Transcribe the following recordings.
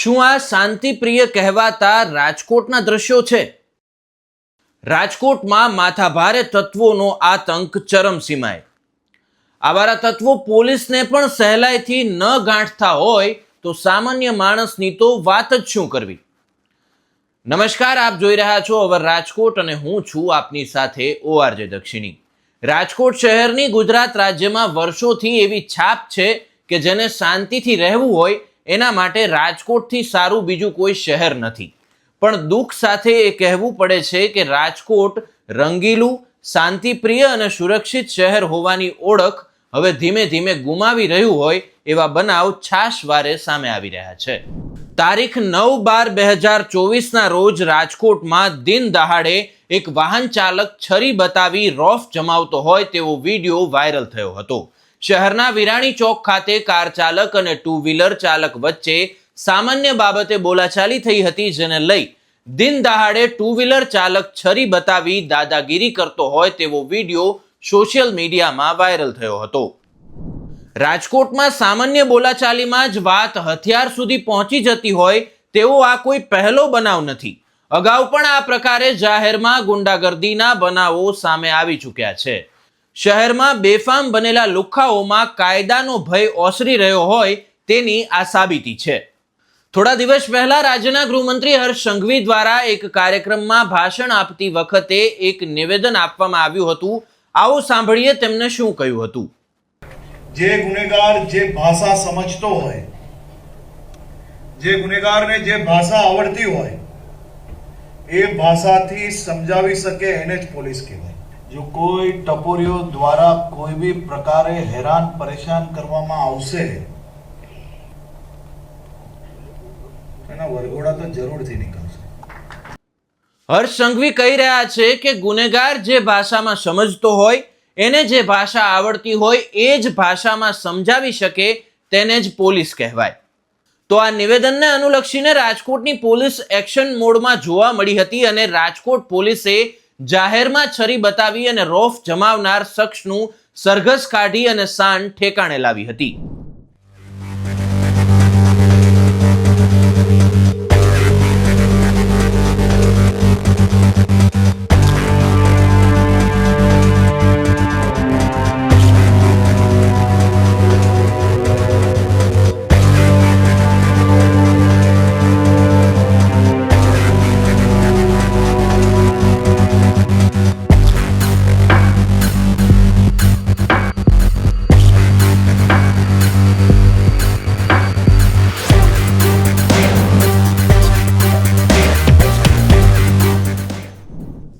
શું આ શાંતિપ્રિય કહેવાતા રાજકોટના દ્રશ્યો છે? રાજકોટમાં માથાભારે તત્વોનો આતંક ચરમસીમાએ. આવારા તત્વો પોલીસને પણ સહેલાઈથી ન ગાંઠતા હોય તો સામાન્ય માણસની તો વાત જ શું કરવી. નમસ્કાર, આપ જોઈ રહ્યા છો અવર રાજકોટ અને હું છું આપની સાથે ORJ દક્ષિણી. રાજકોટ શહેરની ગુજરાત રાજ્યમાં વર્ષોથી એવી છાપ છે કે જેને શાંતિથી રહેવું હોય એના માટે રાજકોટથી સારું બીજું કોઈ શહેર નથી. પણ દુઃખ સાથે એ કહેવું પડે છે કે રાજકોટ રંગીલું, શાંતિપ્રિય અને સુરક્ષિત શહેર હોવાની ઓળખ હવે ધીમે ધીમે ગુમાવી રહ્યું હોય એવા બનાવ છાશવારે સામે આવી રહ્યા છે. તારીખ 9/12/2024ના રોજ રાજકોટમાં દિન દહાડે એક વાહન ચાલક છરી બતાવી રોફ જમાવતો હોય તેવો વિડીયો વાયરલ થયો હતો. શહેરના વિરાણી ચોક ખાતે કાર ચાલક અને ટુ વ્હીલર ચાલક વચ્ચે સામાન્ય બાબતે બોલાચાલી થઈ હતી, જેને લઈ દિન દહાડે ટુ વ્હીલર ચાલક છરી બતાવી દાદાગીરી કરતો હોય તેવો વિડીયો સોશિયલ મીડિયામાં વાયરલ થયો હતો. રાજકોટમાં સામાન્ય બોલાચાલીમાં જ વાત હથિયાર સુધી પહોંચી જતી હોય તેવો આ કોઈ પહેલો બનાવ નથી. અગાઉ પણ આ પ્રકારે જાહેરમાં ગુંડાગર્દીના બનાવો સામે આવી ચૂક્યા છે. શહેરમાં બેફામ બનેલા લુખ્ખાઓમાં કાયદાનો ભય ઓસરી રહ્યો હોય તેની આ સાબિતી છે. થોડા દિવસ પહેલા રાજ્યના ગૃહમંત્રી હર્ષ સંઘવી દ્વારા એક કાર્યક્રમમાં ભાષણ આપતી વખતે એક નિવેદન આપવામાં આવ્યું હતું. આવો સાંભળીએ તેમને શું કહ્યું હતું. જે ગુનેગાર જે ભાષા સમજતો હોય, જે ગુનેગારને જે ભાષા આવડતી હોય એ ભાષાથી સમજાવી શકે એને જ પોલીસ કહેવાય. જો કોઈ ટપોરીઓ દ્વારા કોઈ બી પ્રકારે હેરાન પરેશાન કરવામાં આવશે એના વરઘોડા તો જરૂરથી નીકળશે. હર્ષ સંઘવી કહી રહ્યા છે કે ગુનેગાર જે ભાષામાં સમજતો હોય, એને જે ભાષા આવડતી હોય એ જ ભાષામાં સમજાવી શકે તેને જ પોલીસ કહેવાય. તો આ નિવેદનને અનુલક્ષીને રાજકોટની પોલીસ એક્શન મોડમાં જોવા મળી હતી અને રાજકોટ પોલીસે જાહેરમાં છરી બતાવી અને રોફ જમાવનાર શખ્સનું સરઘસ કાઢી અને શાન ઠેકાણે લાવી હતી.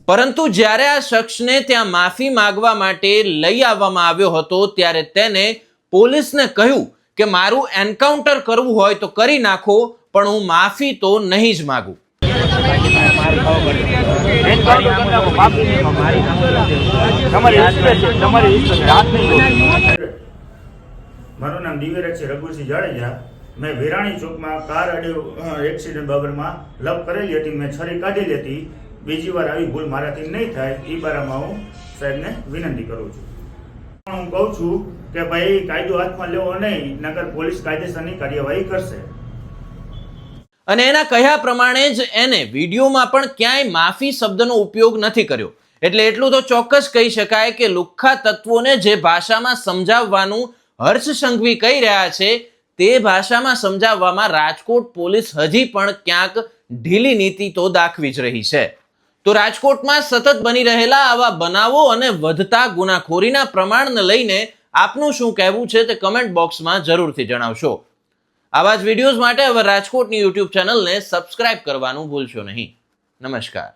પરંતુ જ્યારે આ શખ્સને ત્યાં માફી માંગવા માટે લઈ આવવામાં આવ્યો હતો ત્યારે તેને પોલીસને કહ્યું કે મારું એન્કાઉન્ટર કરવું હોય તો કરી નાખો, પણ હું માફી તો નહીં જ માંગુ. મારું નામ દિવ્યરક્ષ રઘુસિંહ જાડેજા. મેં વિરાણી ચોકમાં કાર એક્સિડન્ટ બાબતમાં લપ કરેલી હતી. મેં છરી કાઢેલી હતી. બીજી વાર આવી ભૂલ મારાથી નહીં થાય એ બારામાં હું સાહેબને વિનંતી કરું છું. હું કહું છું કે ભાઈ કાયદો હાથમાં લેવો નહીં, નગર પોલીસ કાયદેસરની કાર્યવાહી કરશે. અને એના કહ્યા પ્રમાણે જ એને વિડીયોમાં પણ ક્યાંય માફી શબ્દનો ઉપયોગ નથી કર્યો. એટલે એટલું તો ચોક્કસ કહી શકાય કે લુખ્ખા તત્વોને જે ભાષામાં સમજાવવાનું હર્ષ સંઘવી કહી રહ્યા છે તે ભાષામાં સમજાવવામાં રાજકોટ પોલીસ હજી પણ ક્યાંક ઢીલી નીતિ તો દાખવી જ રહી છે. તો રાજકોટમાં સતત બની રહેલા આવા બનાવો અને વધતા ગુનાખોરીના પ્રમાણને લઈને આપનું શું કહેવું છે તે કમેન્ટ બોક્સમાં જરૂરથી જણાવશો. આવા જ વિડીયોઝ માટે હવે રાજકોટની YouTube ચેનલને સબસ્ક્રાઇબ કરવાનું ભૂલશો નહીં. નમસ્કાર.